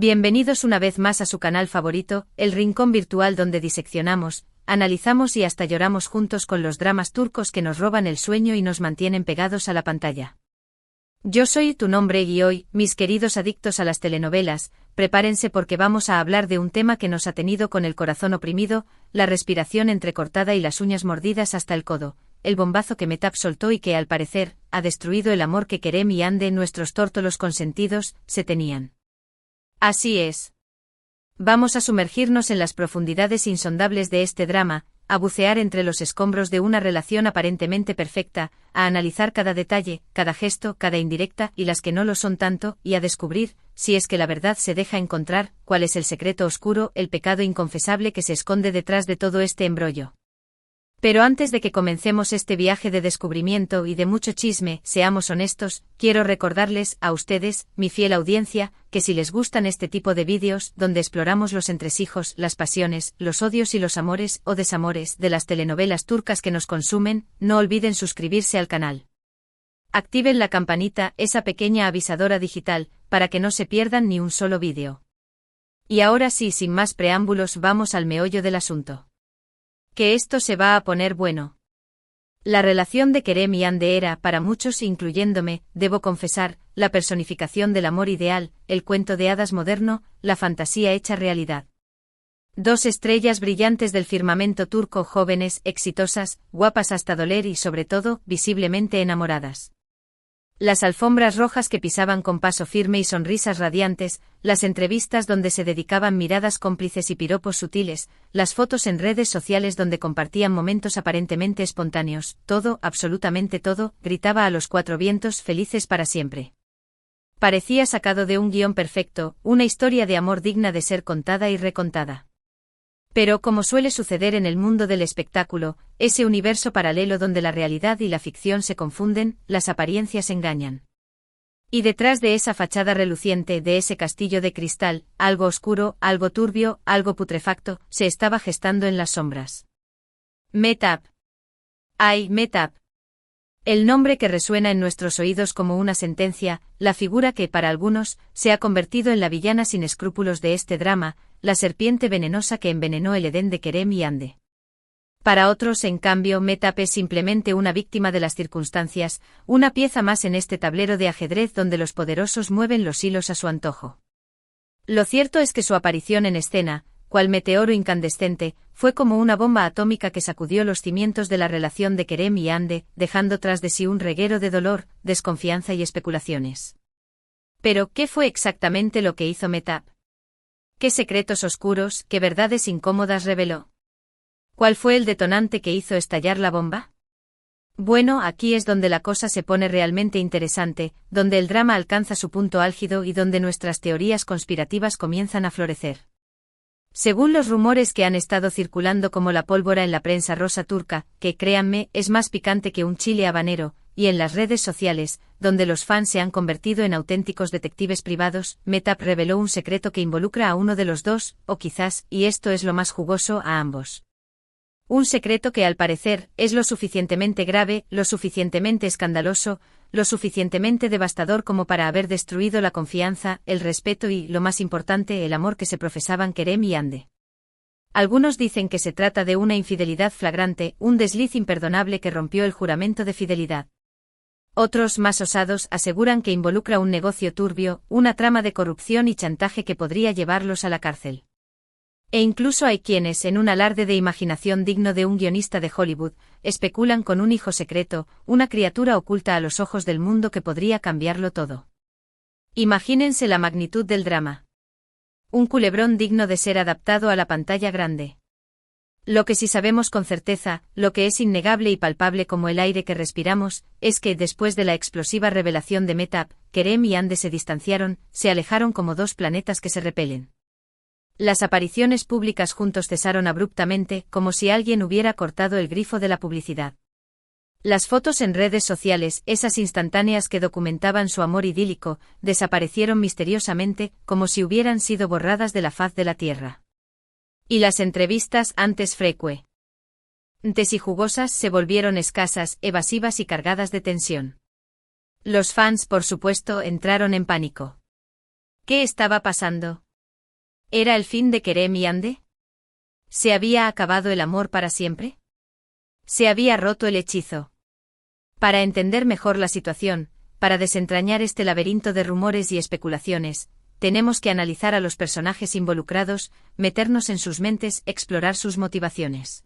Bienvenidos una vez más a su canal favorito, el rincón virtual donde diseccionamos, analizamos y hasta lloramos juntos con los dramas turcos que nos roban el sueño y nos mantienen pegados a la pantalla. Yo soy tu nombre y hoy, mis queridos adictos a las telenovelas, prepárense porque vamos a hablar de un tema que nos ha tenido con el corazón oprimido, la respiración entrecortada y las uñas mordidas hasta el codo, el bombazo que Mehtap soltó y que al parecer, ha destruido el amor que Kerem y Hande, nuestros tórtolos consentidos, se tenían. Así es. Vamos a sumergirnos en las profundidades insondables de este drama, a bucear entre los escombros de una relación aparentemente perfecta, a analizar cada detalle, cada gesto, cada indirecta y las que no lo son tanto, y a descubrir, si es que la verdad se deja encontrar, cuál es el secreto oscuro, el pecado inconfesable que se esconde detrás de todo este embrollo. Pero antes de que comencemos este viaje de descubrimiento y de mucho chisme, seamos honestos, quiero recordarles, a ustedes, mi fiel audiencia, que si les gustan este tipo de vídeos, donde exploramos los entresijos, las pasiones, los odios y los amores o desamores de las telenovelas turcas que nos consumen, no olviden suscribirse al canal. Activen la campanita, esa pequeña avisadora digital, para que no se pierdan ni un solo vídeo. Y ahora sí, sin más preámbulos, vamos al meollo del asunto. Que esto se va a poner bueno. La relación de Kerem y Hande era, para muchos incluyéndome, debo confesar, la personificación del amor ideal, el cuento de hadas moderno, la fantasía hecha realidad. Dos estrellas brillantes del firmamento turco, jóvenes, exitosas, guapas hasta doler y sobre todo, visiblemente enamoradas. Las alfombras rojas que pisaban con paso firme y sonrisas radiantes, las entrevistas donde se dedicaban miradas cómplices y piropos sutiles, las fotos en redes sociales donde compartían momentos aparentemente espontáneos, todo, absolutamente todo, gritaba a los cuatro vientos felices para siempre. Parecía sacado de un guión perfecto, una historia de amor digna de ser contada y recontada. Pero como suele suceder en el mundo del espectáculo, ese universo paralelo donde la realidad y la ficción se confunden, las apariencias engañan. Y detrás de esa fachada reluciente, de ese castillo de cristal, algo oscuro, algo turbio, algo putrefacto, se estaba gestando en las sombras. Mehtap. ¡Ay, Mehtap! El nombre que resuena en nuestros oídos como una sentencia, la figura que, para algunos, se ha convertido en la villana sin escrúpulos de este drama, la serpiente venenosa que envenenó el Edén de Kerem y Hande. Para otros, en cambio, Mehtap es simplemente una víctima de las circunstancias, una pieza más en este tablero de ajedrez donde los poderosos mueven los hilos a su antojo. Lo cierto es que su aparición en escena, cual meteoro incandescente, fue como una bomba atómica que sacudió los cimientos de la relación de Kerem y Hande, dejando tras de sí un reguero de dolor, desconfianza y especulaciones. Pero, ¿qué fue exactamente lo que hizo Mehtap? ¿Qué secretos oscuros, qué verdades incómodas reveló? ¿Cuál fue el detonante que hizo estallar la bomba? Bueno, aquí es donde la cosa se pone realmente interesante, donde el drama alcanza su punto álgido y donde nuestras teorías conspirativas comienzan a florecer. Según los rumores que han estado circulando como la pólvora en la prensa rosa turca, que créanme, es más picante que un chile habanero, y en las redes sociales, donde los fans se han convertido en auténticos detectives privados, Mehtap reveló un secreto que involucra a uno de los dos, o quizás, y esto es lo más jugoso, a ambos. Un secreto que al parecer, es lo suficientemente grave, lo suficientemente escandaloso, lo suficientemente devastador como para haber destruido la confianza, el respeto y, lo más importante, el amor que se profesaban Kerem y Hande. Algunos dicen que se trata de una infidelidad flagrante, un desliz imperdonable que rompió el juramento de fidelidad. Otros, más osados, aseguran que involucra un negocio turbio, una trama de corrupción y chantaje que podría llevarlos a la cárcel. E incluso hay quienes, en un alarde de imaginación digno de un guionista de Hollywood, especulan con un hijo secreto, una criatura oculta a los ojos del mundo que podría cambiarlo todo. Imagínense la magnitud del drama. Un culebrón digno de ser adaptado a la pantalla grande. Lo que sí sabemos con certeza, lo que es innegable y palpable como el aire que respiramos, es que después de la explosiva revelación de Mehtap, Kerem y Hande se distanciaron, se alejaron como dos planetas que se repelen. Las apariciones públicas juntos cesaron abruptamente, como si alguien hubiera cortado el grifo de la publicidad. Las fotos en redes sociales, esas instantáneas que documentaban su amor idílico, desaparecieron misteriosamente, como si hubieran sido borradas de la faz de la tierra. Y las entrevistas, antes frecuentes y jugosas, se volvieron escasas, evasivas y cargadas de tensión. Los fans, por supuesto, entraron en pánico. ¿Qué estaba pasando? ¿Era el fin de Kerem y Ande? ¿Se había acabado el amor para siempre? ¿Se había roto el hechizo? Para entender mejor la situación, para desentrañar este laberinto de rumores y especulaciones, tenemos que analizar a los personajes involucrados, meternos en sus mentes, explorar sus motivaciones.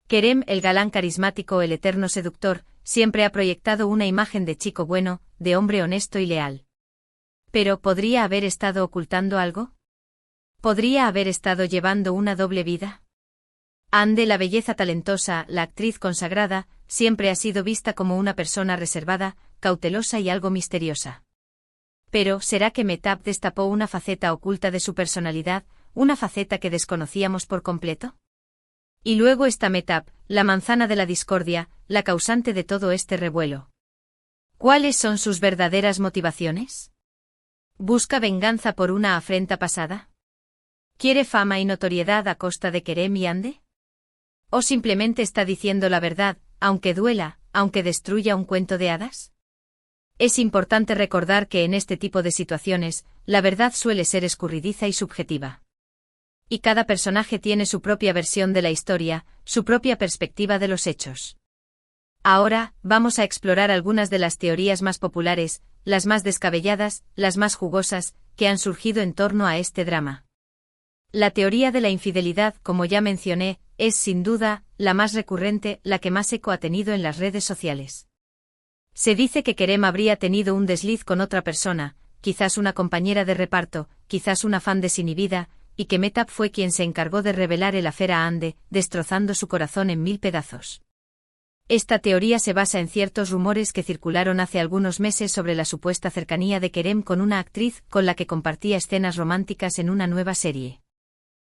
Kerem, el galán carismático, el eterno seductor, siempre ha proyectado una imagen de chico bueno, de hombre honesto y leal. ¿Pero podría haber estado ocultando algo? ¿Podría haber estado llevando una doble vida? Ande, la belleza talentosa, la actriz consagrada, siempre ha sido vista como una persona reservada, cautelosa y algo misteriosa. Pero, ¿será que Mehtap destapó una faceta oculta de su personalidad, una faceta que desconocíamos por completo? Y luego está Mehtap, la manzana de la discordia, la causante de todo este revuelo. ¿Cuáles son sus verdaderas motivaciones? ¿Busca venganza por una afrenta pasada? ¿Quiere fama y notoriedad a costa de Kerem y Ande? ¿O simplemente está diciendo la verdad, aunque duela, aunque destruya un cuento de hadas? Es importante recordar que en este tipo de situaciones, la verdad suele ser escurridiza y subjetiva. Y cada personaje tiene su propia versión de la historia, su propia perspectiva de los hechos. Ahora, vamos a explorar algunas de las teorías más populares, las más descabelladas, las más jugosas, que han surgido en torno a este drama. La teoría de la infidelidad, como ya mencioné, es sin duda la más recurrente, la que más eco ha tenido en las redes sociales. Se dice que Kerem habría tenido un desliz con otra persona, quizás una compañera de reparto, quizás una fan desinhibida, y que Mehtap fue quien se encargó de revelar el affair a Ande, destrozando su corazón en 1000 pedazos. Esta teoría se basa en ciertos rumores que circularon hace algunos meses sobre la supuesta cercanía de Kerem con una actriz con la que compartía escenas románticas en una nueva serie.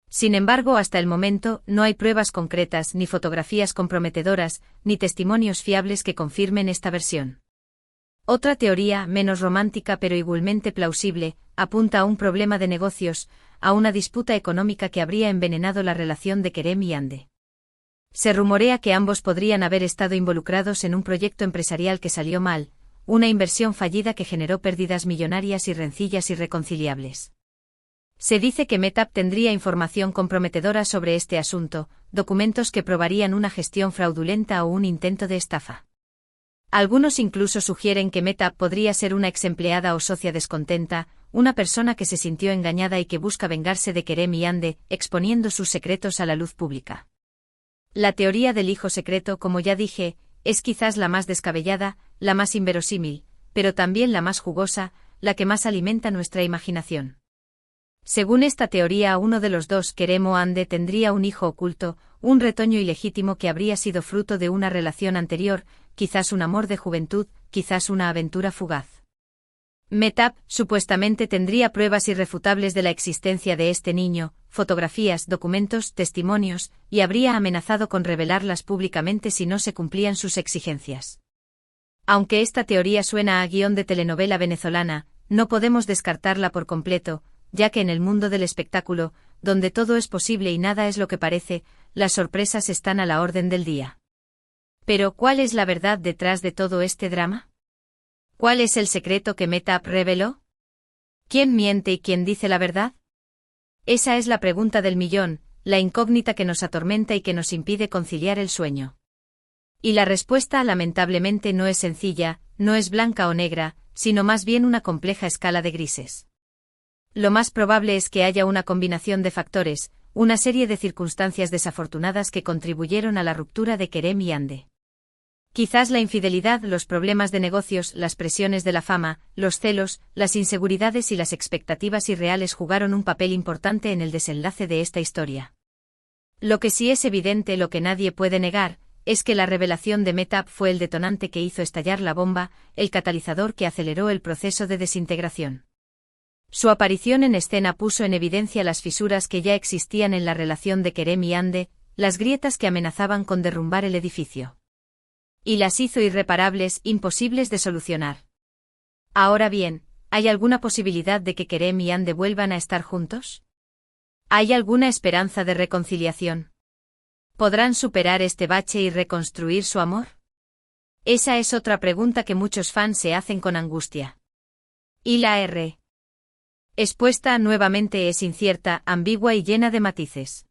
Sin embargo, hasta el momento, no hay pruebas concretas, ni fotografías comprometedoras, ni testimonios fiables que confirmen esta versión. Otra teoría, menos romántica pero igualmente plausible, apunta a un problema de negocios, a una disputa económica que habría envenenado la relación de Kerem y Ande. Se rumorea que ambos podrían haber estado involucrados en un proyecto empresarial que salió mal, una inversión fallida que generó pérdidas millonarias y rencillas irreconciliables. Se dice que Mehtap tendría información comprometedora sobre este asunto, documentos que probarían una gestión fraudulenta o un intento de estafa. Algunos incluso sugieren que Mehtap podría ser una exempleada o socia descontenta, una persona que se sintió engañada y que busca vengarse de Kerem y Ande, exponiendo sus secretos a la luz pública. La teoría del hijo secreto, como ya dije, es quizás la más descabellada, la más inverosímil, pero también la más jugosa, la que más alimenta nuestra imaginación. Según esta teoría, uno de los dos, Kerem o Ande, tendría un hijo oculto, un retoño ilegítimo que habría sido fruto de una relación anterior, quizás un amor de juventud, quizás una aventura fugaz. Mehtap, supuestamente, tendría pruebas irrefutables de la existencia de este niño, fotografías, documentos, testimonios, y habría amenazado con revelarlas públicamente si no se cumplían sus exigencias. Aunque esta teoría suena a guión de telenovela venezolana, no podemos descartarla por completo, ya que en el mundo del espectáculo, donde todo es posible y nada es lo que parece, las sorpresas están a la orden del día. Pero, ¿cuál es la verdad detrás de todo este drama? ¿Cuál es el secreto que Mehtap reveló? ¿Quién miente y quién dice la verdad? Esa es la pregunta del millón, la incógnita que nos atormenta y que nos impide conciliar el sueño. Y la respuesta, lamentablemente, no es sencilla, no es blanca o negra, sino más bien una compleja escala de grises. Lo más probable es que haya una combinación de factores, una serie de circunstancias desafortunadas que contribuyeron a la ruptura de Kerem y Ande. Quizás la infidelidad, los problemas de negocios, las presiones de la fama, los celos, las inseguridades y las expectativas irreales jugaron un papel importante en el desenlace de esta historia. Lo que sí es evidente, lo que nadie puede negar, es que la revelación de Mehtap fue el detonante que hizo estallar la bomba, el catalizador que aceleró el proceso de desintegración. Su aparición en escena puso en evidencia las fisuras que ya existían en la relación de Kerem y Ande, las grietas que amenazaban con derrumbar el edificio. Y las hizo irreparables, imposibles de solucionar. Ahora bien, ¿hay alguna posibilidad de que Kerem y Ande vuelvan a estar juntos? ¿Hay alguna esperanza de reconciliación? ¿Podrán superar este bache y reconstruir su amor? Esa es otra pregunta que muchos fans se hacen con angustia. Y la R. Expuesta nuevamente es incierta, ambigua y llena de matices.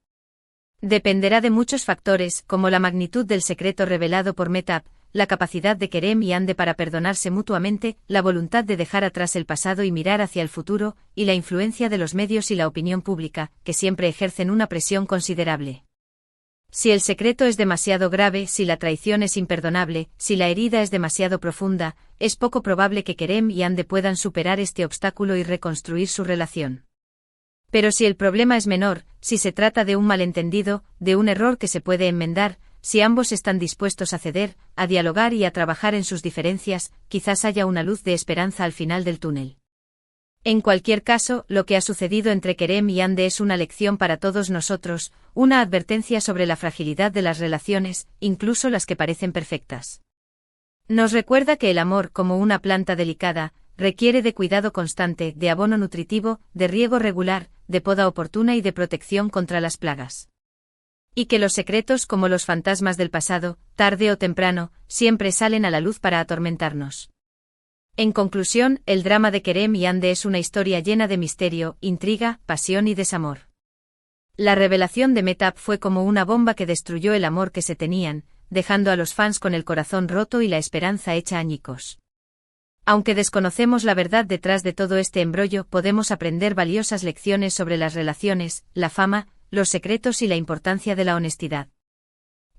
Dependerá de muchos factores, como la magnitud del secreto revelado por Mehtap, la capacidad de Kerem y Ande para perdonarse mutuamente, la voluntad de dejar atrás el pasado y mirar hacia el futuro, y la influencia de los medios y la opinión pública, que siempre ejercen una presión considerable. Si el secreto es demasiado grave, si la traición es imperdonable, si la herida es demasiado profunda, es poco probable que Kerem y Ande puedan superar este obstáculo y reconstruir su relación. Pero si el problema es menor, si se trata de un malentendido, de un error que se puede enmendar, si ambos están dispuestos a ceder, a dialogar y a trabajar en sus diferencias, quizás haya una luz de esperanza al final del túnel. En cualquier caso, lo que ha sucedido entre Kerem y Ande es una lección para todos nosotros, una advertencia sobre la fragilidad de las relaciones, incluso las que parecen perfectas. Nos recuerda que el amor, como una planta delicada, requiere de cuidado constante, de abono nutritivo, de riego regular, de poda oportuna y de protección contra las plagas. Y que los secretos, como los fantasmas del pasado, tarde o temprano, siempre salen a la luz para atormentarnos. En conclusión, el drama de Kerem y Ande es una historia llena de misterio, intriga, pasión y desamor. La revelación de Mehtap fue como una bomba que destruyó el amor que se tenían, dejando a los fans con el corazón roto y la esperanza hecha añicos. Aunque desconocemos la verdad detrás de todo este embrollo, podemos aprender valiosas lecciones sobre las relaciones, la fama, los secretos y la importancia de la honestidad.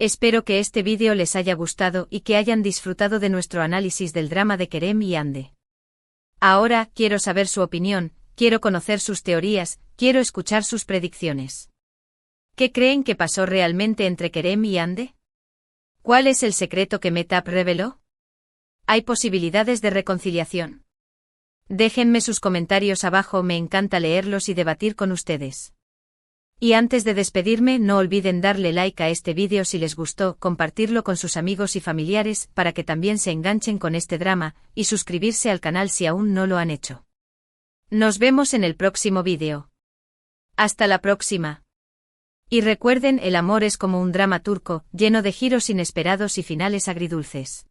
Espero que este vídeo les haya gustado y que hayan disfrutado de nuestro análisis del drama de Kerem y Ande. Ahora, quiero saber su opinión, quiero conocer sus teorías, quiero escuchar sus predicciones. ¿Qué creen que pasó realmente entre Kerem y Ande? ¿Cuál es el secreto que Mehtap reveló? ¿Hay posibilidades de reconciliación? Déjenme sus comentarios abajo, me encanta leerlos y debatir con ustedes. Y antes de despedirme, no olviden darle like a este vídeo si les gustó, compartirlo con sus amigos y familiares para que también se enganchen con este drama, y suscribirse al canal si aún no lo han hecho. Nos vemos en el próximo vídeo. Hasta la próxima. Y recuerden, el amor es como un drama turco, lleno de giros inesperados y finales agridulces.